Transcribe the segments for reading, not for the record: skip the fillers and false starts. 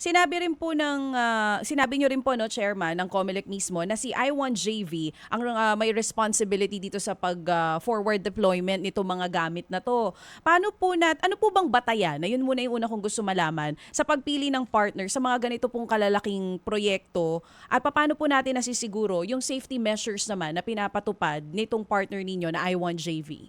Sinabi niyo rin po, no, Chairman, ng COMELEC mismo na si I1JV ang may responsibility dito sa pag-forward deployment nito mga gamit na to. Ano po bang batayan? Na yun muna yung una kong gusto malaman sa pagpili ng partner sa mga ganito pong kalalaking proyekto at paano po natin nasisiguro yung safety measures naman na pinapatupad nitong partner ninyo na I1JV?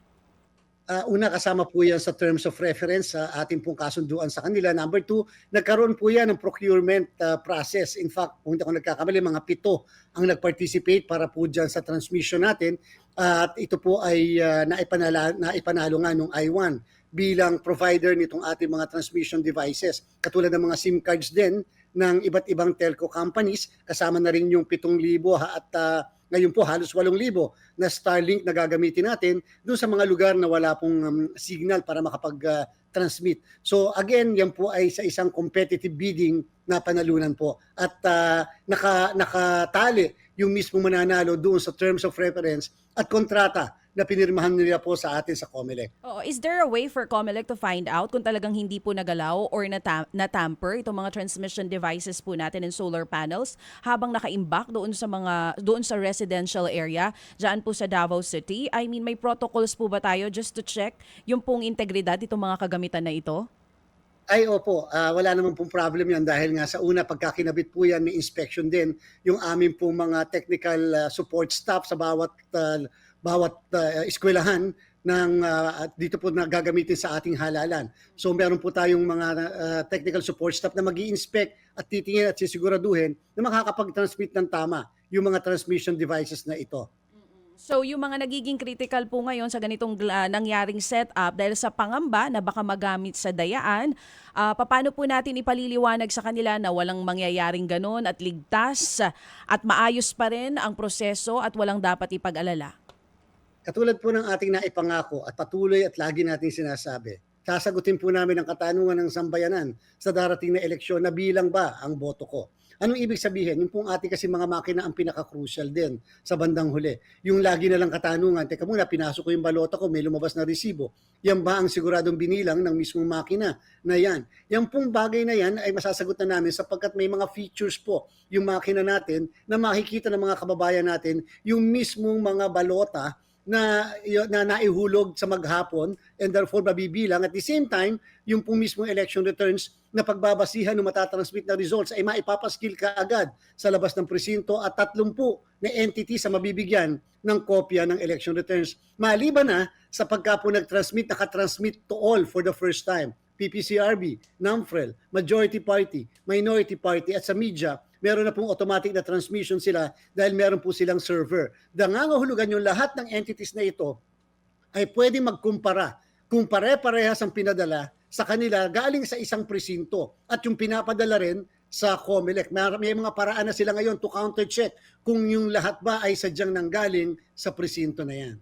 Una, kasama po yan sa terms of reference sa ating pong kasunduan sa kanila. Number two, nagkaroon po yan ng procurement process. In fact, kung hindi ako nagkakamali, mga 7 ang nag-participate para po dyan sa transmission natin. At ito po ay naipanalo nga nung I1 bilang provider nitong ating mga transmission devices. Katulad ng mga SIM cards din ng iba't ibang telco companies, kasama na rin yung 7,000 at ngayon po halos 8,000 na Starlink na gagamitin natin doon sa mga lugar na wala pong signal para makapag-transmit. So again, yan po ay sa isang competitive bidding na panalunan po. At nakatali yung mismo mananalo doon sa terms of reference at kontrata na pinirmahan nila po sa atin sa COMELEC. Oo, is there a way for COMELEC to find out kung talagang hindi po nagalaw or na-tamper itong mga transmission devices po natin in solar panels habang naka-imbak doon sa residential area diyan po sa Davao City? I mean, may protocols po ba tayo just to check yung pong integridad itong mga kagamitan na ito? Ay opo, wala naman pong problem yan dahil nga sa una pagkakinabit po yan may inspection din yung amin pong mga technical support staff sa bawat eskwelahan ng dito po na gagamitin sa ating halalan. So meron po tayong mga technical support staff na mag-i-inspect at titingin at sisiguraduhin na makakapag-transmit ng tama yung mga transmission devices na ito. So yung mga nagiging critical po ngayon sa ganitong nangyaring setup dahil sa pangamba na baka magamit sa dayaan, paano po natin ipaliliwanag sa kanila na walang mangyayaring ganun at ligtas at maayos pa rin ang proseso at walang dapat ipag-alala? Katulad po ng ating naipangako at patuloy at lagi nating sinasabi, sasagutin po namin ang katanungan ng sambayanan sa darating na eleksyon na bilang ba ang boto ko. Anong ibig sabihin? Yung pong ating kasi mga makina ang pinaka-crucial din sa bandang huli. Yung lagi na lang katanungan, teka muna, pinasok ko yung balota ko, may lumabas na resibo. Yan ba ang siguradong binilang ng mismong makina na yan? Yan pong bagay na yan ay masasagot na namin sapagkat may mga features po yung makina natin na makikita ng mga kababayan natin yung mismong mga balota na naihulog sa maghapon and therefore mabibilang. At the same time, yung pong mismong election returns na pagbabasihan ng matatransmit na results ay maipapaskil ka agad sa labas ng presinto at 30 na entity sa mabibigyan ng kopya ng election returns. Maliban na sa pagka po nag-transmit, nakatransmit to all for the first time. PPCRB, NAMFREL, Majority Party, Minority Party at sa media, meron na pong automatic na transmission sila dahil meron po silang server. Nangangahulugan yung lahat ng entities na ito ay pwede magkumpara kung pare-parehas ang pinadala sa kanila galing sa isang presinto at yung pinapadala rin sa COMELEC. May mga paraan na sila ngayon to counter-check kung yung lahat ba ay sadyang nanggaling sa presinto na yan.